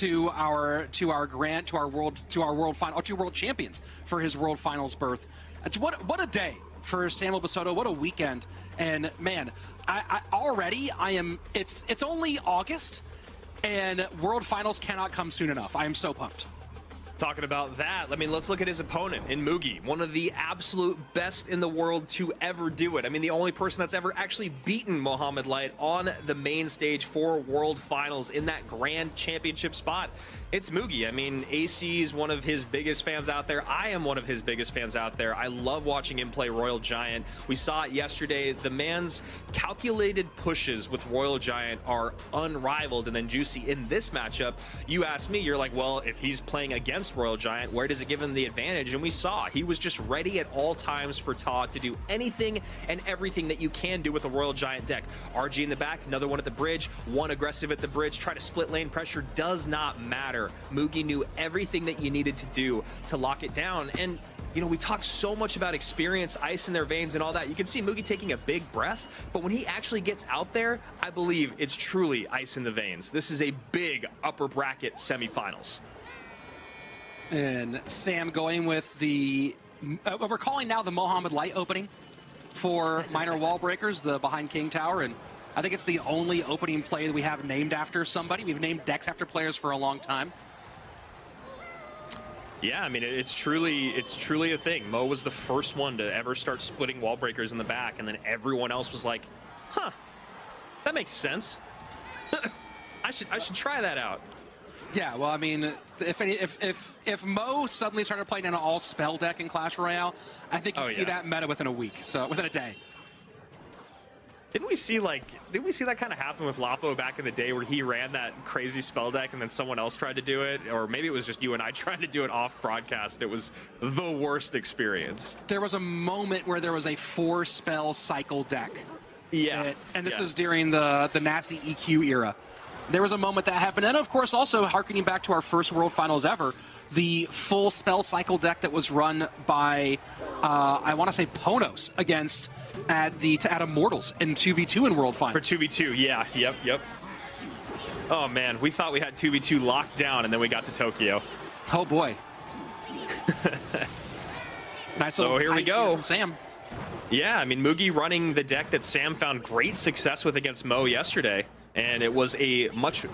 to our world final, 2 world champions for his world finals berth. What a day for Samuel Basoto. What a weekend. And man, it's only August and world finals cannot come soon enough. I am so pumped. Talking about that, I mean, let's look at his opponent in Mugi, one of the absolute best in the world to ever do it. I mean, the only person that's ever actually beaten Mohamed Light on the main stage for World Finals in that grand championship spot. It's Mugi. I mean, AC is one of his biggest fans out there. I am one of his biggest fans out there. I love watching him play Royal Giant. We saw it yesterday. The man's calculated pushes with Royal Giant are unrivaled. And then Juicy, in this matchup, you asked me, you're like, well, if he's playing against Royal Giant, where does it give him the advantage? And we saw he was just ready at all times for Ta to do anything and everything that you can do with a Royal Giant deck. RG in the back, another one at the bridge, one aggressive at the bridge, try to split lane pressure, does not matter. Mugi knew everything that you needed to do to lock it down. And you know, we talk so much about experience, ice in their veins and all that. You can see Mugi taking a big breath, but when he actually gets out there, I believe it's truly ice in the veins. This is a big upper bracket semifinals. And Sam going with the, we're calling now the Mohamed Light opening for Minor Wall Breakers, the behind King Tower. And I think it's the only opening play that we have named after somebody. We've named decks after players for a long time. Yeah, I mean, it's truly a thing. Mo was the first one to ever start splitting wall breakers in the back, and then everyone else was like, huh, that makes sense. I should try that out. Yeah, well, I mean, if Mo suddenly started playing an all spell deck in Clash Royale, I think you'd see that meta within a week, so within a day. Didn't we see that kind of happen with Lapo back in the day where he ran that crazy spell deck and then someone else tried to do it? Or maybe it was just you and I trying to do it off broadcast. It was the worst experience. There was a moment where there was a 4-spell cycle deck. Yeah. And this was during the nasty EQ era. There was a moment that happened. And of course, also harkening back to our first World Finals ever, the full spell cycle deck that was run by, I want to say Ponos against at Immortals in 2v2 in World Finals. For 2v2, yeah, yep. Oh man, we thought we had 2v2 locked down, and then we got to Tokyo. Oh boy. Nice. So here we go. From Sam. Yeah, I mean, Mugi running the deck that Sam found great success with against Mo yesterday, and it was a much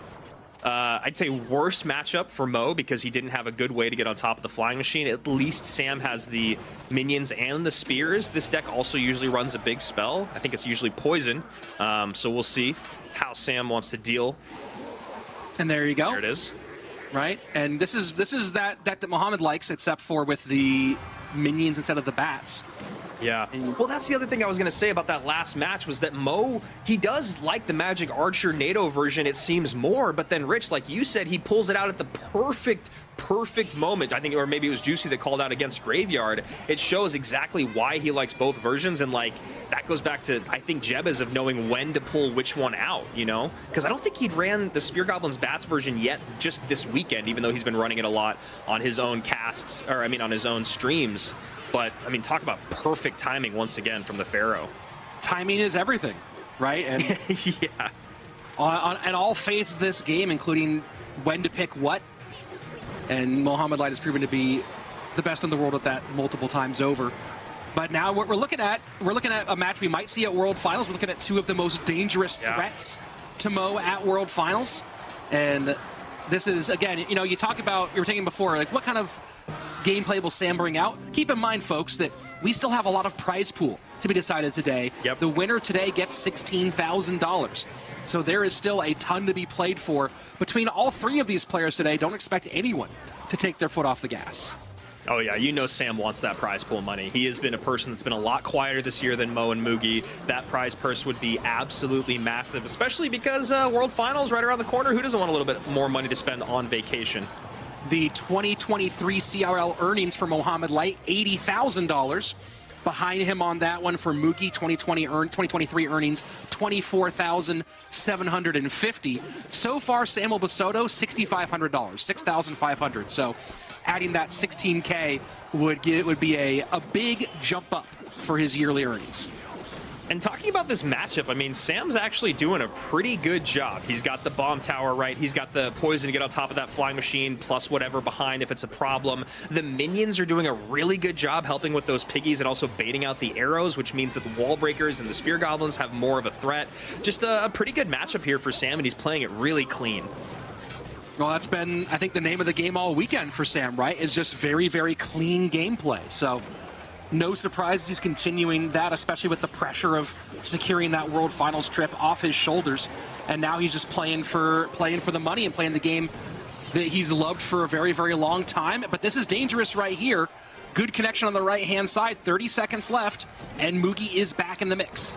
I'd say worse matchup for Mo because he didn't have a good way to get on top of the flying machine. At least Sam has the minions and the spears. This deck also usually runs a big spell. I think it's usually poison. So we'll see how Sam wants to deal. And there you go. There it is. Right, and this is that Mohamed likes, except for with the minions instead of the bats. Yeah. Well, that's the other thing I was going to say about that last match was that Mo, he does like the Magic Archer NATO version, it seems more, but then Rich, like you said, he pulls it out at the perfect moment. I think, or maybe it was Juicy that called out against Graveyard. It shows exactly why he likes both versions, and like that goes back to, I think, Jebba's of knowing when to pull which one out, you know? Because I don't think he'd ran the Spear Goblins Bats version yet just this weekend, even though he's been running it a lot on his own casts, or I mean on his own streams. But, I mean, talk about perfect timing once again from the Pharaoh. Timing is everything, right? And yeah. On all phases of this game, including when to pick what. And Mohamed Light has proven to be the best in the world at that multiple times over. But now what we're looking at a match we might see at World Finals. We're looking at two of the most dangerous threats to Mo at World Finals. And this is, again, you know, you talk about, you were thinking before, like what kind of gameplay will Sam bring out? Keep in mind, folks, that we still have a lot of prize pool to be decided today. Yep. The winner today gets $16,000. So there is still a ton to be played for. Between all three of these players today, don't expect anyone to take their foot off the gas. Oh yeah, you know Sam wants that prize pool money. He has been a person that's been a lot quieter this year than Mo and Mugi. That prize purse would be absolutely massive, especially because World Finals right around the corner. Who doesn't want a little bit more money to spend on vacation? The 2023 CRL earnings for Mohamed Light, $80,000. Behind him on that one for Mugi, 2023 earnings, $24,750. So far, Samuel Basoto, $6,500, $6,500. So adding that $16K would be a big jump up for his yearly earnings. And talking about this matchup, I mean, Sam's actually doing a pretty good job. He's got the bomb tower, right? He's got the poison to get on top of that flying machine, plus whatever behind if it's a problem. The minions are doing a really good job helping with those piggies and also baiting out the arrows, which means that the wall breakers and the spear goblins have more of a threat. Just a pretty good matchup here for Sam, and he's playing it really clean. Well, that's been, I think, the name of the game all weekend for Sam, right? Is just very, very clean gameplay. So no surprise he's continuing that, especially with the pressure of securing that World Finals trip off his shoulders. And now he's just playing for the money and playing the game that he's loved for a very, very long time. But this is dangerous right here. Good connection on the right-hand side. 30 seconds left, and Mugi is back in the mix.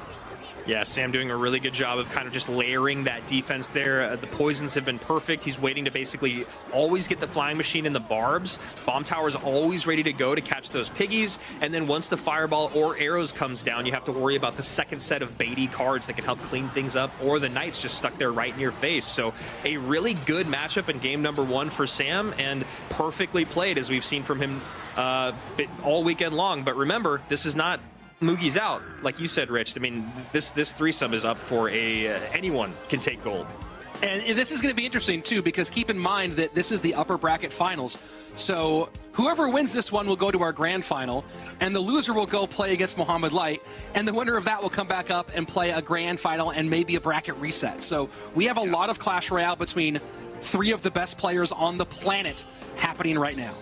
Yeah, Sam doing a really good job of kind of just layering that defense there. The poisons have been perfect. He's waiting to basically always get the flying machine and the barbs. Bomb tower's always ready to go to catch those piggies. And then once the fireball or arrows comes down, you have to worry about the second set of baity cards that can help clean things up, or the knights just stuck there right in your face. So a really good matchup in game number 1 for Sam, and perfectly played as we've seen from him all weekend long. But remember, this is not Mugi's out, like you said, Rich. I mean, this threesome is up for anyone can take gold. And this is going to be interesting, too, because keep in mind that this is the upper bracket finals. So whoever wins this one will go to our grand final, and the loser will go play against Mohamed Light, and the winner of that will come back up and play a grand final and maybe a bracket reset. So we have a lot of Clash Royale between 3 of the best players on the planet happening right now.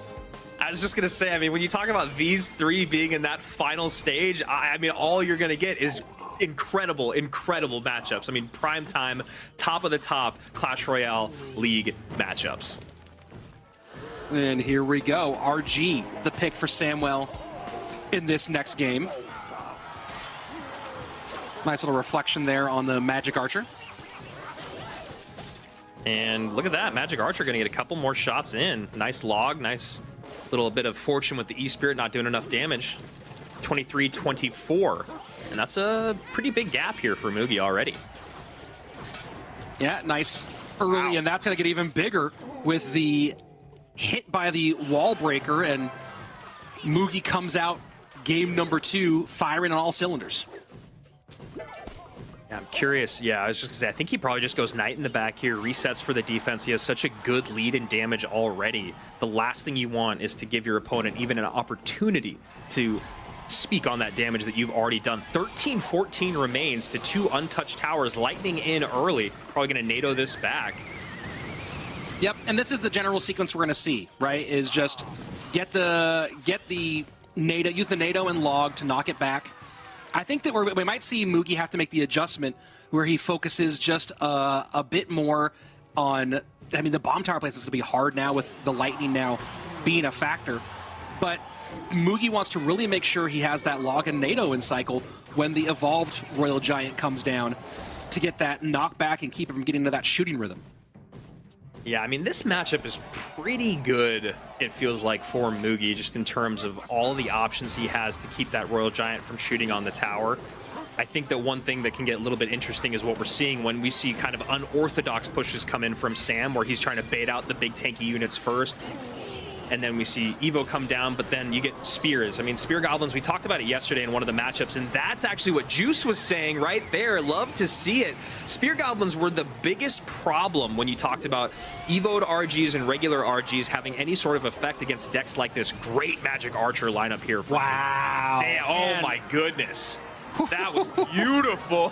I was just going to say, I mean, when you talk about these 3 being in that final stage, I mean, all you're going to get is incredible, incredible matchups. I mean, prime time, top of the top Clash Royale League matchups. And here we go. RG, the pick for Samwell in this next game. Nice little reflection there on the Magic Archer. And look at that, Magic Archer going to get a couple more shots in. Nice log, nice little bit of fortune with the E-Spirit not doing enough damage. 23-24. And that's a pretty big gap here for Mugi already. Yeah, nice early, wow. And that's going to get even bigger with the hit by the wall breaker, and Mugi comes out game number 2 firing on all cylinders. I'm curious. Yeah, I was just going to say, I think he probably just goes Knight in the back here, resets for the defense. He has such a good lead in damage already. The last thing you want is to give your opponent even an opportunity to speak on that damage that you've already done. 13-14 remains to 2 untouched towers. Lightning in early. Probably going to NATO this back. Yep, and this is the general sequence we're going to see, right? Is just get the NATO, use the NATO and log to knock it back. I think that we might see Mugi have to make the adjustment where he focuses just a bit more on, I mean, the bomb tower place is going to be hard now with the lightning now being a factor. But Mugi wants to really make sure he has that log and NATO in cycle when the evolved Royal Giant comes down to get that knockback and keep him from getting into that shooting rhythm. Yeah, I mean, this matchup is pretty good, it feels like, for Mugi, just in terms of all the options he has to keep that Royal Giant from shooting on the tower. I think that one thing that can get a little bit interesting is what we're seeing when we see kind of unorthodox pushes come in from Sam, where he's trying to bait out the big tanky units first. And then we see Evo come down, but then you get spears. I mean, spear goblins, we talked about it yesterday in one of the matchups, and that's actually what Juice was saying right there. Love to see it. Spear goblins were the biggest problem when you talked about Evo'd RGs and regular RGs having any sort of effect against decks like this. Great Magic Archer lineup here. Wow. Sam, oh my goodness. That was beautiful.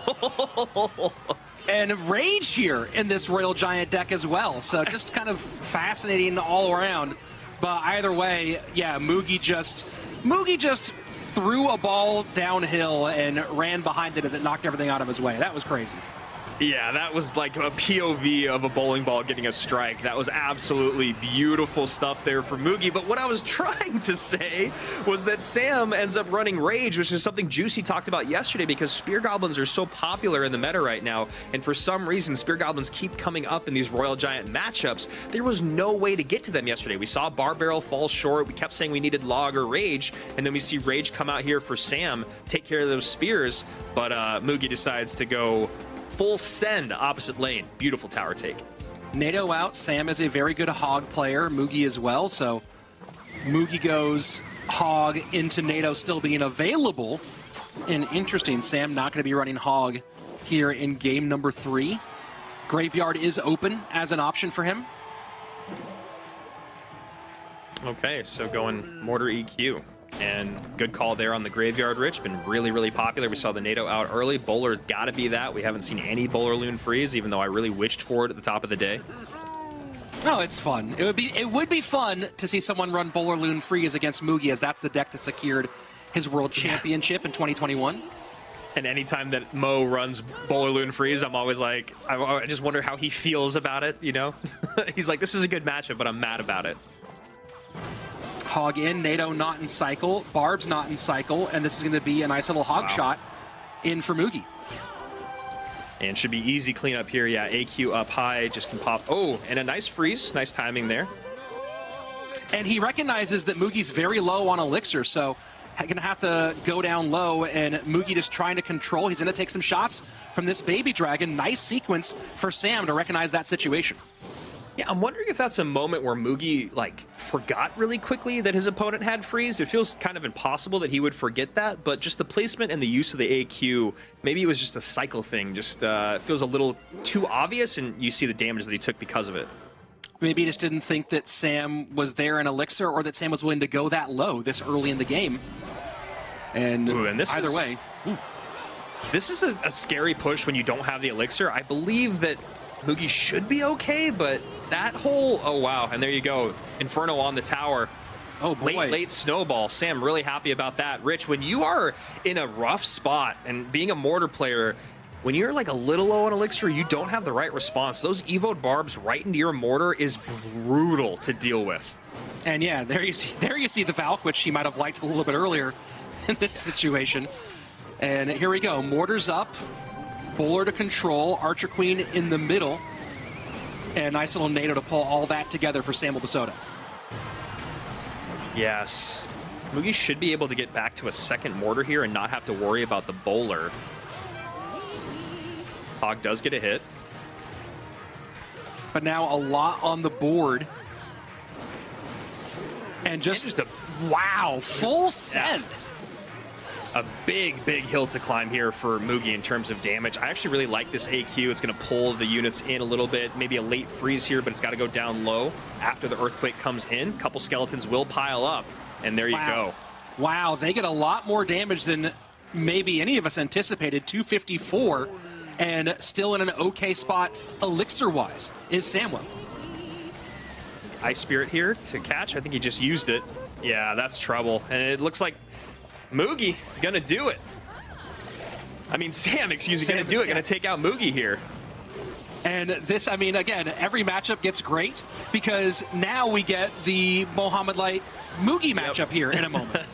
And Rage here in this Royal Giant deck as well. So just kind of fascinating all around. But either way, yeah, Mugi just threw a ball downhill and ran behind it as it knocked everything out of his way. That was crazy. Yeah, that was like a POV of a bowling ball getting a strike. That was absolutely beautiful stuff there for Mugi. But what I was trying to say was that Sam ends up running Rage, which is something Juicy talked about yesterday, because Spear Goblins are so popular in the meta right now. And for some reason, Spear Goblins keep coming up in these Royal Giant matchups. There was no way to get to them yesterday. We saw Bar Barrel fall short. We kept saying we needed Log or Rage. And then we see Rage come out here for Sam, take care of those spears. But Mugi decides to go full send opposite lane. Beautiful tower take. NATO out. Sam is a very good Hog player. Mugi as well. So Mugi goes Hog into NATO still being available. And interesting, Sam not going to be running Hog here in game number 3. Graveyard is open as an option for him. Okay, so going Mortar EQ. And good call there on the Graveyard Rich. Been really, really popular. We saw the NATO out early. Bowler's got to be that. We haven't seen any Bowler Loon Freeze, even though I really wished for it at the top of the day. Oh, it's fun. It would be fun to see someone run Bowler Loon Freeze against Mugi, as that's the deck that secured his World Championship in 2021. And anytime that Mo runs Bowler Loon Freeze, I'm always like, I just wonder how he feels about it, you know? He's like, this is a good matchup, but I'm mad about it. Hog in, NATO not in cycle, Barb's not in cycle, and this is going to be a nice little Hog shot in for Mugi. And should be easy cleanup here. Yeah, AQ up high, just can pop. Oh, and a nice freeze. Nice timing there. And he recognizes that Mugi's very low on Elixir, so going to have to go down low, and Mugi just trying to control. He's going to take some shots from this Baby Dragon. Nice sequence for Sam to recognize that situation. Yeah, I'm wondering if that's a moment where Mugi, like, forgot really quickly that his opponent had freeze. It feels kind of impossible that he would forget that, but just the placement and the use of the AQ, maybe it was just a cycle thing. Just feels a little too obvious, and you see the damage that he took because of it. Maybe he just didn't think that Sam was there in Elixir, or that Sam was willing to go that low this early in the game. And, this either way. This is a scary push when you don't have the Elixir. I believe that Mugi should be okay, but that whole, oh wow, and there you go, Inferno on the tower. Oh boy. Late snowball. Sam really happy about that. Rich, when you are in a rough spot, and being a Mortar player, when you're like a little low on Elixir, you don't have the right response. Those Evoed Barbs right into your Mortar is brutal to deal with. And yeah, there you see the Valk, which he might have liked a little bit earlier in this situation. And here we go, Mortar's up, Bowler to control, Archer Queen in the middle, and a nice little NATO to pull all that together for Samuel Basoda. Yes. Mugi should be able to get back to a second Mortar here and not have to worry about the Bowler. Hog does get a hit. But now a lot on the board. And just a, wow, full send. Yeah. A big hill to climb here for Mugi in terms of damage. I actually really like this AQ. It's going to pull the units in a little bit. Maybe a late freeze here, but it's got to go down low after the Earthquake comes in. A couple skeletons will pile up, and there you go. Wow, they get a lot more damage than maybe any of us anticipated. 254, and still in an okay spot Elixir-wise is Samwell. Ice Spirit here to catch. I think he just used it. Yeah, that's trouble. And it looks like Mugi gonna do it. I mean, Sam, excuse me, gonna do it. Gonna take out Mugi here. And this, I mean, again, every matchup gets great because now we get the Mohamed Light Mugi matchup here in a moment.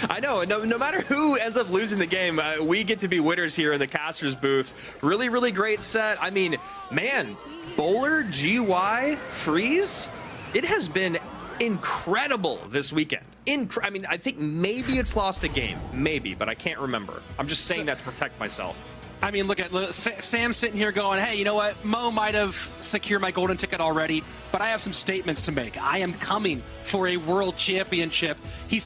I know, no matter who ends up losing the game, we get to be winners here in the caster's booth. Really, really great set. I mean, man, Bowler, GY, Freeze, it has been incredible this weekend. I mean, I think maybe it's lost a game, maybe, but I can't remember. I'm just saying that to protect myself. I mean, look at Sam sitting here going, hey, you know what? Mo might have secured my golden ticket already, but I have some statements to make. I am coming for a world championship. He's